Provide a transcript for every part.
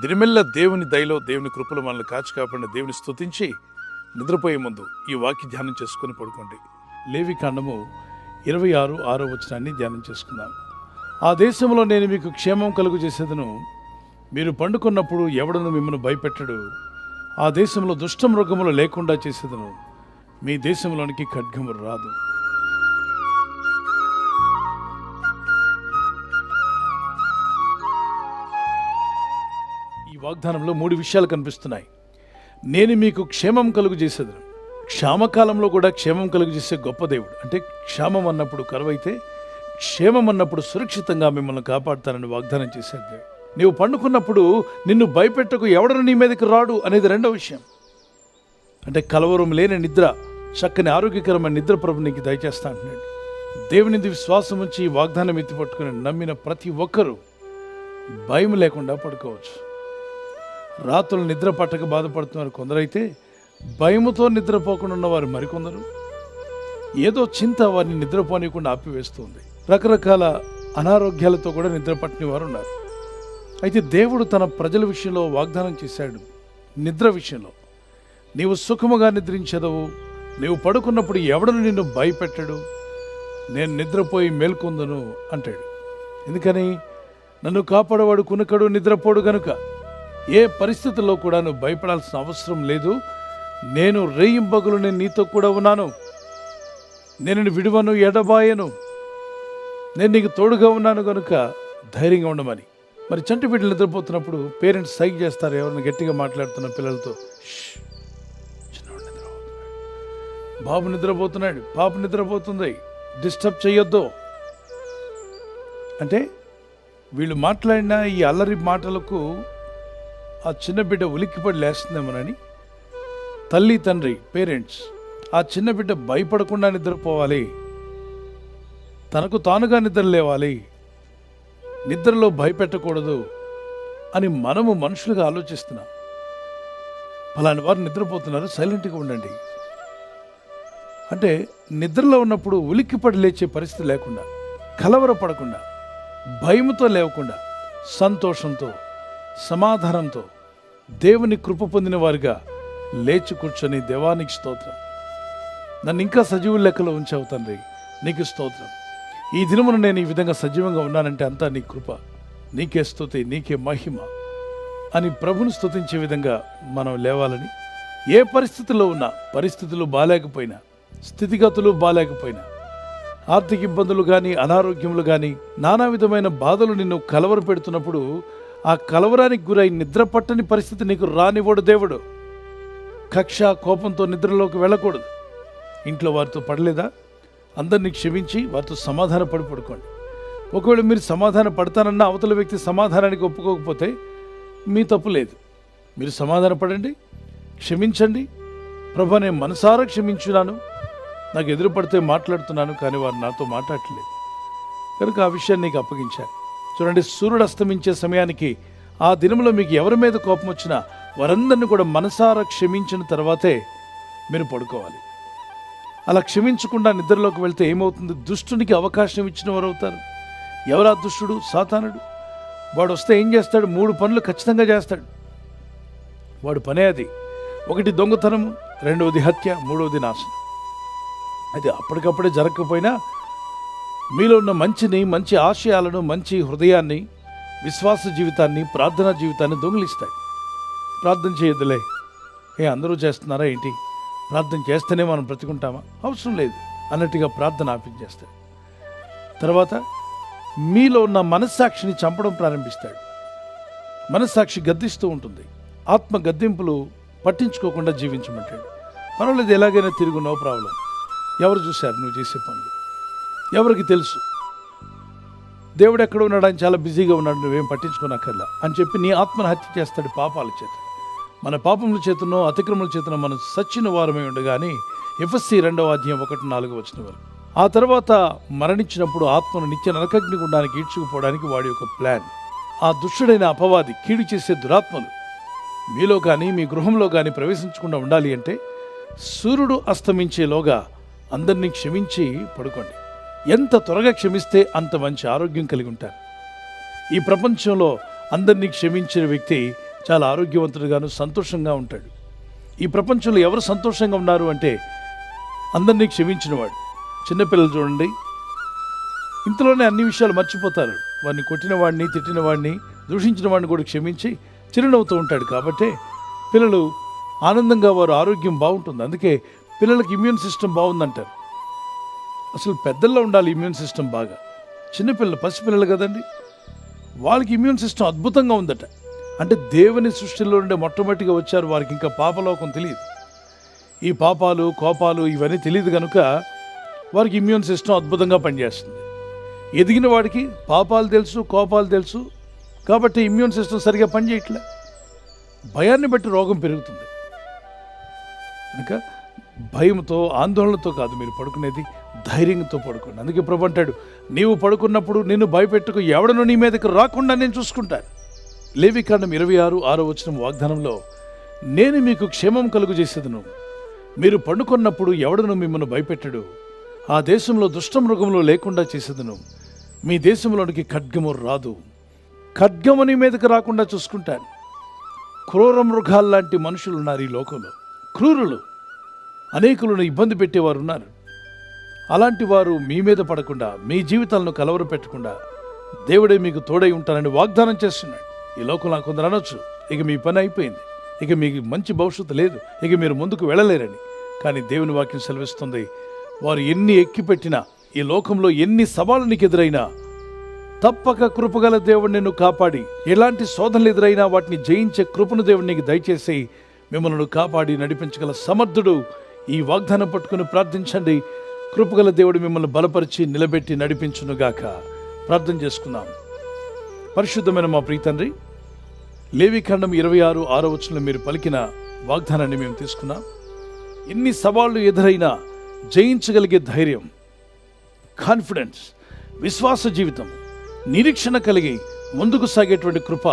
దినమెల్ల దేవుని దయలో దేవుని కృపలో మనల్ని కాచి కాపాడిన దేవుని స్తుతించి నిద్రపోయే ముందు ఈ వాక్య ధ్యానం చేసుకుని పడుకోండి. లేవి కాండము 26:6 వచనాన్ని ధ్యానం చేసుకుందాం. ఆ దేశంలో నేను మీకు క్షేమం కలుగు చేసేదను, మీరు పండుకున్నప్పుడు ఎవడను మిమ్మల్ని భయపెట్టడు. ఆ దేశంలో దుష్ట మృగములు లేకుండా చేసేదను, మీ దేశంలోనికి ఖడ్గము రాదు. ఈ వాగ్దానంలో 3 విషయాలు కనిపిస్తున్నాయి. నేను మీకు క్షేమం కలుగు చేసేదను. క్షామకాలంలో కూడా క్షేమం కలుగు చేసే గొప్ప దేవుడు. అంటే క్షామం అన్నప్పుడు కరువైతే, క్షేమం అన్నప్పుడు సురక్షితంగా మిమ్మల్ని కాపాడుతానని వాగ్దానం చేసే దేవుడు. నీవు పండుకున్నప్పుడు నిన్ను భయపెట్టకు, ఎవడను నీ మీదకి రాడు అనేది రెండో విషయం. అంటే కలవరం లేని నిద్ర, చక్కని ఆరోగ్యకరమైన నిద్ర ప్రభు నీకు దయచేస్తా అంటున్నాడు. దేవుని విశ్వాసం ఉంచి ఈ వాగ్దానం ఎత్తిపట్టుకుని నమ్మిన ప్రతి ఒక్కరూ భయం లేకుండా పడుకోవచ్చు. రాత్రులు నిద్ర పట్టక బాధపడుతున్నారు కొందరైతే, భయముతో నిద్రపోకుండా ఉన్నవారు మరికొందరు. ఏదో చింత వారిని నిద్రపోనీయకుండా ఆపివేస్తుంది. రకరకాల అనారోగ్యాలతో కూడా నిద్ర పట్టని వారు ఉన్నారు. అయితే దేవుడు తన ప్రజల విషయంలో వాగ్దానం చేశాడు. నిద్ర విషయంలో నీవు సుఖముగా నిద్రించదవు, నీవు పడుకున్నప్పుడు ఎవడను నిన్ను భయపెట్టడు, నేను నిద్రపోయి మేల్కొందును అంటాడు. ఎందుకని? నన్ను కాపాడవాడు కునుకడు, నిద్రపోడు గనుక ఏ పరిస్థితుల్లో కూడా నువ్వు భయపడాల్సిన అవసరం లేదు. నేను రేయింబగలు నేను నీతో కూడా ఉన్నాను, నేను విడువను, ఎడబాయను, నేను నీకు తోడుగా ఉన్నాను కనుక ధైర్యంగా ఉండమని. మరి చంటి బిడ్డలు నిద్రపోతున్నప్పుడు పేరెంట్స్ సైగ చేస్తారు, ఎవరిని గట్టిగా మాట్లాడుతున్న పిల్లలతో, చిన్నవాడు నిద్రపోతున్నాడు, బాబు నిద్రపోతున్నాడు, పాప నిద్రపోతుంది, డిస్టర్బ్ చేయొద్దు అంటే, వీళ్ళు మాట్లాడిన ఈ అల్లరి మాటలకు ఆ చిన్న బిడ్డ ఉలిక్కిపడి లేస్తుందేమోనని తల్లి తండ్రి పేరెంట్స్ ఆ చిన్న బిడ్డ భయపడకుండా నిద్రపోవాలి, తనకు తానుగా నిద్ర లేవాలి, నిద్రలో భయపెట్టకూడదు అని మనము మనుషులుగా ఆలోచిస్తున్నాం. ఫలాని వారు నిద్రపోతున్నారు, సైలెంట్గా ఉండండి అంటే, నిద్రలో ఉన్నప్పుడు ఉలిక్కిపడి లేచే పరిస్థితి లేకుండా, కలవరపడకుండా, భయముతో లేవకుండా, సంతోషంతో, సమాధానంతో దేవుని కృప పొందిన వారిగా లేచి కూర్చొని, దేవానికి స్తోత్రం, నన్ను ఇంకా సజీవుల లెక్కలో ఉంచావు తండ్రి, నీకు స్తోత్రం, ఈ దినమున నేను ఈ విధంగా సజీవంగా ఉన్నానంటే అంతా నీ కృప, నీకే స్తుతి, నీకే మహిమ అని ప్రభుని స్తుతించే విధంగా మనం లేవాలని. ఏ పరిస్థితుల్లో ఉన్నా, పరిస్థితులు బాలేకపోయినా, స్థితిగతులు బాలేకపోయినా, ఆర్థిక ఇబ్బందులు కానీ, అనారోగ్యములు కానీ, నానా విధమైన బాధలు నిన్ను కలవర పెడుతున్నప్పుడు, ఆ కలవరానికి గురై నిద్ర పట్టని పరిస్థితి నీకు రానివ్వడు దేవుడు. కక్ష, కోపంతో నిద్రలోకి వెళ్ళకూడదు. ఇంట్లో వారితో పడలేదా, అందరినీ క్షమించి వారితో సమాధాన పడుకోండి. ఒకవేళ మీరు సమాధాన పడతానన్న అవతల వ్యక్తి సమాధానానికి ఒప్పుకోకపోతే మీ తప్పు లేదు. మీరు సమాధాన పడండి, క్షమించండి. ప్రభు, నేను మనసారా క్షమించున్నాను, నాకు ఎదురు పడితే మాట్లాడుతున్నాను, కానీ వారు నాతో మాట్లాడలేదు కనుక ఆ విషయాన్ని నీకు అప్పగించాను. చూడండి, సూర్యుడు అస్తమించే సమయానికి ఆ దినంలో మీకు ఎవరి మీద కోపం వచ్చినా వారందరినీ కూడా మనసారా క్షమించిన తర్వాతే మీరు పడుకోవాలి. అలా క్షమించకుండా నిద్రలోకి వెళ్తే ఏమవుతుంది? దుష్టునికి అవకాశం ఇచ్చిన వారు అవుతారు. ఎవరా దుష్టుడు? సాతానుడు. వాడు వస్తే ఏం చేస్తాడు? 3 పనులు ఖచ్చితంగా చేస్తాడు. వాడు పనే అది. 1 దొంగతనము, 2వది హత్య, 3వది నాశనం. అది అప్పటికప్పుడే జరగకపోయినా మీలో ఉన్న మంచిని, మంచి ఆశయాలను, మంచి హృదయాన్ని, విశ్వాస జీవితాన్ని, ప్రార్థనా జీవితాన్ని దొంగిలిస్తాడు. ప్రార్థన చేయొద్దులే, అందరూ చేస్తున్నారా ఏంటి, ప్రార్థన చేస్తేనే మనం బ్రతుకుంటామా, అవసరం లేదు అన్నట్టుగా ప్రార్థన ఆపించేస్తాడు. తర్వాత మీలో ఉన్న మనస్సాక్షిని చంపడం ప్రారంభిస్తాడు. మనస్సాక్షి గద్దిస్తూ ఉంటుంది. ఆత్మ గద్దింపులు పట్టించుకోకుండా జీవించమంటాడు. పర్వాలేదు, ఎలాగైనా తిరుగు, నో ప్రాబ్లం. ఎవరు చూశారు నువ్వు చేసే పనులు? ఎవరికి తెలుసు? దేవుడు ఎక్కడ ఉన్నాడు, ఆయన చాలా బిజీగా ఉన్నాడు, నువ్వేం పట్టించుకోనక్కర్లా అని చెప్పి నీ ఆత్మను హత్య చేస్తాడు పాపాల చేత. మన పాపముల చేతనో అతిక్రమల చేతనో మనం సచ్చిన వారమై ఉండగానే ఎఫెసీ 2:1-4 ఆ తర్వాత మరణించినప్పుడు ఆత్మను నిత్య నరకాగ్ని గుండానికి ఈడ్చుకుపోవడానికి వాడి యొక్క ప్లాన్. ఆ దుష్టుడైన అపవాది, కీడు చేసే దురాత్మలు మీలో కానీ, మీ గృహంలో కానీ ప్రవేశించకుండా ఉండాలి అంటే సూర్యుడు అస్తమించేలోగా అందరినీ క్షమించి పడుకోండి. ఎంత త్వరగా క్షమిస్తే అంత మంచి ఆరోగ్యం కలిగి ఉంటారు. ఈ ప్రపంచంలో అందరినీ క్షమించిన వ్యక్తి చాలా ఆరోగ్యవంతుడుగాను సంతోషంగా ఉంటాడు. ఈ ప్రపంచంలో ఎవరు సంతోషంగా ఉన్నారు అంటే అందరినీ క్షమించినవాడు. చిన్నపిల్లలు చూడండి, ఇంతలోనే అన్ని విషయాలు మర్చిపోతారు. వాడిని కొట్టిన వాడిని, తిట్టిన వాడిని, దూషించిన వాడిని కూడా క్షమించి చిరునవ్వుతూ ఉంటాడు. కాబట్టే పిల్లలు ఆనందంగా, వారు ఆరోగ్యం బాగుంటుంది. అందుకే పిల్లలకి ఇమ్యూన్ సిస్టమ్ బాగుందంటారు. అసలు పెద్దల్లో ఉండాలి ఇమ్యూన్ సిస్టమ్ బాగా. చిన్నపిల్లలు, పసిపిల్లలు కదండి, వాళ్ళకి ఇమ్యూన్ సిస్టమ్ అద్భుతంగా ఉందట. అంటే దేవుని సృష్టిలో నుండే మొట్టమొదటిగా వచ్చారు. వారికి ఇంకా పాపలోకం తెలియదు, ఈ పాపాలు కోపాలు ఇవన్నీ తెలియదు కనుక వారికి ఇమ్యూన్ సిస్టమ్ అద్భుతంగా పనిచేస్తుంది. ఎదిగిన వాడికి పాపాలు తెలుసు, కోపాలు తెలుసు, కాబట్టి ఇమ్యూన్ సిస్టమ్ సరిగా పనిచేయట్లే. భయాన్ని బట్టి రోగం పెరుగుతుంది. కనుక భయంతో, ఆందోళనతో కాదు మీరు పడుకునేది, ధైర్యంతో పడుకోండి. అందుకే ప్రభు అంటాడు, నీవు పడుకున్నప్పుడు నిన్ను భయపెట్టుకు, ఎవడను నీ మీదకి రాకుండా నేను చూసుకుంటాను. లేవికాండం 26:6 వాగ్దానంలో, నేను మీకు క్షేమం కలుగు చేసేదను, మీరు పండుకొన్నప్పుడు ఎవడను మిమ్మల్ని భయపెట్టడు, ఆ దేశంలో దుష్టమృగములు లేకుండా చేసేదను, మీ దేశంలోనికి ఖడ్గము రాదు. ఖడ్గము నీ మీదకి రాకుండా చూసుకుంటాను. క్రూర మృగాల్లాంటి మనుషులు ఉన్నారు ఈ లోకంలో, క్రూరులు, అనేకులను ఇబ్బంది పెట్టేవారు ఉన్నారు. అలాంటి వారు మీ మీద పడకుండా, మీ జీవితాలను కలవర పెట్టకుండా దేవుడే మీకు తోడై ఉంటానని వాగ్దానం చేస్తున్నాడు. ఈ లోకంలో కొందరు అనొచ్చు, ఇక మీ పని అయిపోయింది, ఇక మీకు మంచి భవిష్యత్తు లేదు, ఇక మీరు ముందుకు వెళ్ళలేరని. కానీ దేవుని వాక్యం సెలవిస్తుంది, వారు ఎన్ని ఎక్కిపెట్టినా, ఈ లోకంలో ఎన్ని సవాళ్ళు నీకు ఎదురైనా, తప్పక కృపగల దేవుడు నిన్ను కాపాడి, ఎలాంటి శోధనలు ఎదురైనా వాటిని జయించే కృపను దేవుడు నీకు దయచేసి మిమ్మల్ని కాపాడి నడిపించగల సమర్థుడు. ఈ వాగ్దానం పట్టుకుని ప్రార్థించండి. కృపగల దేవుడు మిమ్మల్ని బలపరిచి నిలబెట్టి నడిపించునుగాక. ప్రార్థన చేసుకుందాం. పరిశుద్ధమైన మా ప్రియ తండ్రి, లేవికాండం 26:6 మీరు పలికిన వాగ్దానాన్ని మేము తీసుకున్నాం. ఎన్ని సవాళ్లు ఎదురైనా జయించగలిగే ధైర్యం, కాన్ఫిడెన్స్, విశ్వాస జీవితం, నిరీక్షణ కలిగి ముందుకు సాగేటువంటి కృప,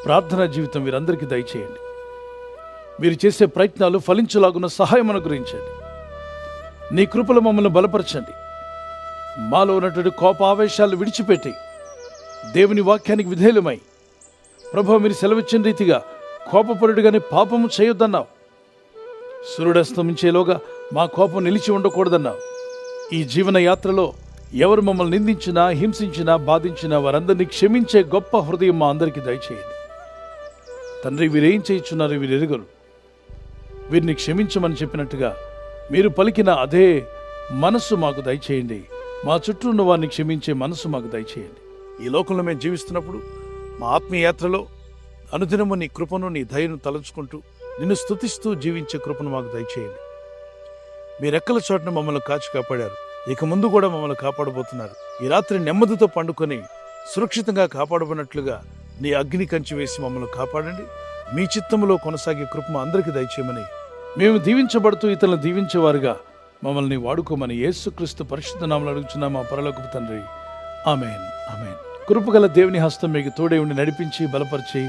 ప్రార్థనా జీవితం వీరందరికీ దయచేయండి. మీరు చేసే ప్రయత్నాలు ఫలించలాగున్న సహాయం అనుగ్రహించండి. నీ కృపలు మమ్మల్ని బలపరచండి. మాలో ఉన్నటువంటి కోపావేశాలు విడిచిపెట్టి దేవుని వాక్యానికి విధేయులమై, ప్రభువా మీరు సెలవిచ్చిన రీతిగా కోపపరుడుగానే పాపము చేయొద్దన్నావు. సూర్యుడస్తమించేలోగా మా కోపం నిలిచి ఉండకూడదన్నావు. ఈ జీవన యాత్రలో ఎవరు మమ్మల్ని నిందించినా, హింసించినా, బాధించినా వారందరినీ క్షమించే గొప్ప హృదయం మా అందరికీ దయచేయండి. తండ్రి, వీరేం చేయించున్నారు వీరు ఎరుగరు, వీరిని క్షమించమని చెప్పినట్టుగా మీరు పలికిన అదే మనస్సు మాకు దయచేయండి. మా చుట్టూ ఉన్న వారిని క్షమించే మనస్సు మాకు దయచేయండి. ఈ లోకంలో మేము జీవిస్తున్నప్పుడు మా ఆత్మీయ యాత్రలో అనుదినము నీ కృపను, నీ దయను తలంచుకుంటూ నిన్ను స్తుతిస్తూ జీవించే కృపను మాకు దయచేయండి. మీరెక్కల చోటున మమ్మల్ని కాచి కాపాడారు, ఇక ముందు కూడా మమ్మల్ని కాపాడబోతున్నారు. ఈ రాత్రి నెమ్మదితో పండుకొని సురక్షితంగా కాపాడబడినట్లుగా నీ అగ్ని కంచి వేసి మమ్మల్ని కాపాడండి. మీ చిత్తములో కొనసాగే కృప మా అందరికీ దయచేయమని, మేము దీవించబడుతూ ఇతరులను దీవించేవారుగా మమ్మల్ని వాడుకోమని యేసుక్రీస్తు పరిశుద్ధ నామములో అడుగుచున్నాం మా పరలోకపు తండ్రి. ఆమేన్, ఆమేన్. కృపగల దేవుని హస్తం మీకు తోడే ఉండి నడిపించి బలపరిచి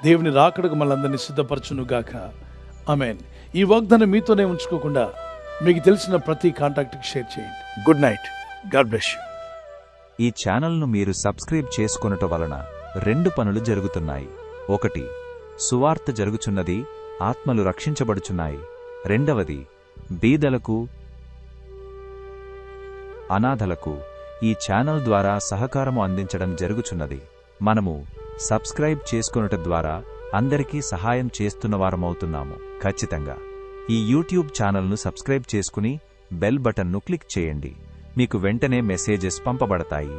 దేవుని రాకడకు మనందరినీ సిద్ధపరచునుగాక. ఆమేన్. ఈ వాగ్దానం మీతోనే ఉంచుకోకుండా మీకు తెలిసిన ప్రతి కాంటాక్ట్కి షేర్ చేయండి. Good night. God bless you. ఈ ఛానల్ను మీరు సబ్స్క్రైబ్ చేసుకొనుట వలన 2 పనులు జరుగుతున్నాయి. 1, సువార్త జరుగుచున్నది, ఆత్మలు రక్షించబడుచున్నాయి. 2, బీదలకు, అనాథలకు ఈ ఛానల్ ద్వారా సహకారము అందించడం జరుగుచున్నది. మనము సబ్స్క్రైబ్ చేసుకొనుట ద్వారా అందరికీ సహాయం చేస్తున్నవారమవుతున్నాము. ఖచ్చితంగా ఈ యూట్యూబ్ ఛానల్ను సబ్స్క్రైబ్ చేసుకుని బెల్ బటన్ను క్లిక్ చేయండి. మీకు వెంటనే మెసేజెస్ పంపబడతాయి.